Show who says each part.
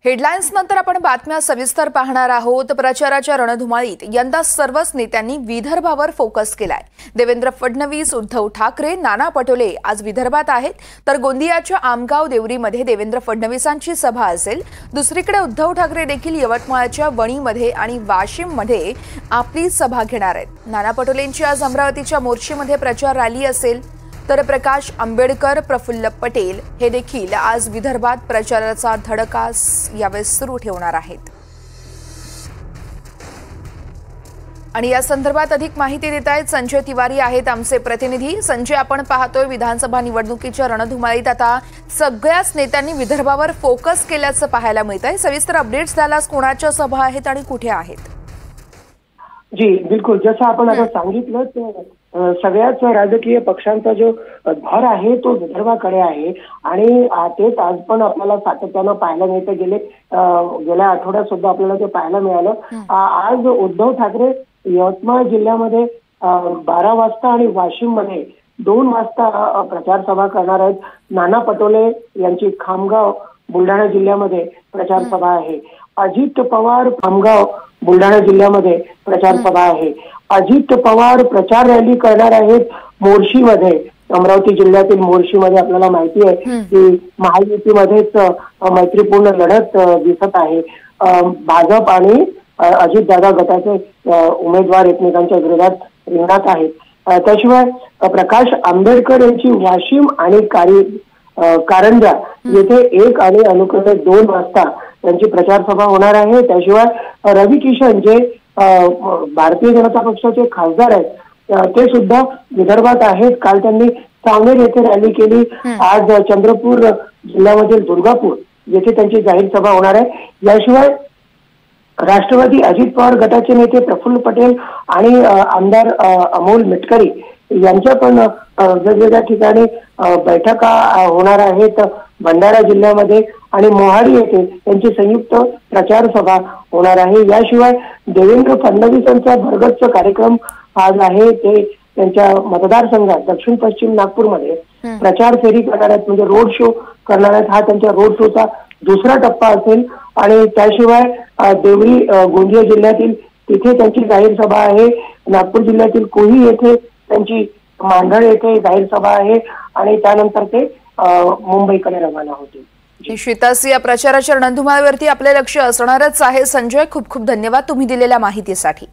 Speaker 1: Headlines नंतर आपण बातम्या सविस्तर पाहणार आहोत। प्रचाराच्या रणधुमाळीत यंदा सर्वच नेत्यांनी विदर्भावर फोकस केलाय। देवेंद्र फडणवीस, उद्धव ठाकरे, नाना पटोले आज विदर्भात आहेत, तर गोंदियाच्या आमगाव देवरीमध्ये देवेंद्र फडणवीसांची सभा असेल। दुसरीकडे उद्धव ठाकरे देखील यवतमाळच्या वणीमध्ये आणि वाशिममध्ये आपली सभा घेणार आहेत। नाना पटोलेंची आज अमरावतीच्या मोर्शीमध्ये प्रचार रॅली असेल, तर प्रकाश आंबेडकर, प्रफुल्ल पटेल हे देखील आज विदर्भात प्रचाराचा धडका यावेळेस सुरू ठेवणार आहेत। आणि या संदर्भात अधिक माहिती देत आहेत संजय तिवारी आहेत आमचे प्रतिनिधी। संजय, आपण पाहतोय विधानसभा निवडणुकीच्या रणधुमाळीत आता सगळ्याच नेत्यांनी विदर्भावर फोकस केल्याचं पाहायला मिळतंय। सविस्तर अपडेट्स द्यायला कोणाच्या सभा आहेत आणि कुठे आहेत?
Speaker 2: जी बिलकुल, जसं आपण आता सांगितलं सगळ्याच राजकीय पक्षांचा जो भर आहे तो विदर्भाकडे आहे आणि तेच आज पण आपल्याला सातत्यानं पाहायला मिळतं। गेल्या आठवड्यात सुद्धा आपल्याला ते पाहायला मिळालं। आज उद्धव ठाकरे यवतमाळ जिल्ह्यामध्ये 12 वाजता आणि वाशिम मध्ये 2 वाजता प्रचार सभा करणार आहेत। नाना पटोले यांची खामगाव बुलढाणा जिल्ह्यामध्ये प्रचार सभा आहे। अजित पवार खामगाव बुलढाणा जिल्ह्यामध्ये प्रचार सभा आहे। अजित पवार प्रचार रॅली करणार आहेत मोर्शीमध्ये, अमरावती जिल्ह्यातील मोर्शीमध्ये। आपल्याला माहिती आहे की महायुतीमध्येच मैत्रीपूर्ण लढत दिसत आहे। भाजप आणि अजितदादा गटाचे उमेदवार एकमेकांच्या विरोधात रिंगणात आहेत। त्याशिवाय प्रकाश आंबेडकर यांची वाशिम आणि कारंजा येथे 1 आणि अनुक्रमे 2 वाजता त्यांची प्रचार सभा होणार आहे। त्याशिवाय रवी किशन जे भारतीय जनता पक्षाचे खासदार आहेत ते सुद्धा विदर्भात आहेत। काल त्यांनी सावनेर येथे रॅली केली। आज चंद्रपूर जिल्ह्यामधील दुर्गापूर येथे त्यांची जाहीर सभा होणार आहे। याशिवाय राष्ट्रवादी अजित पवार गटाचे नेते प्रफुल्ल पटेल आणि आमदार अमोल मिटकरी यांच्या पण वेगवेगळ्या ठिकाणी बैठका होणार आहेत। भंडारा जिल्ह्यामध्ये आणि मोहाडी येथे त्यांची संयुक्त प्रचार सभा होणार आहे। याशिवाय देवेंद्र फडणवीसांचा भरगच्च कार्यक्रम आज आहे। ते त्यांच्या मतदारसंघात दक्षिण पश्चिम नागपूरमध्ये प्रचार फेरी करणार आहेत, म्हणजे रोड शो करणार आहेत। हा त्यांच्या रोड शोचा दुसरा टप्पा असेल। आणि त्याशिवाय देवरी गोंदिया जिल्ह्यातील तिथे त्यांची जाहीर सभा आहे। नागपूर जिल्ह्यातील कोही येथे त्यांची मांढळ येथे जाहीर सभा आहे आणि त्यानंतर ते मुंबईकडे रवाना होतील।
Speaker 1: निश्चितच या प्रचाराच्या रणधुमाळीवरती आपले लक्ष असणारच आहे। संजय, खूप खूप धन्यवाद तुम्ही दिलेल्या माहितीसाठी।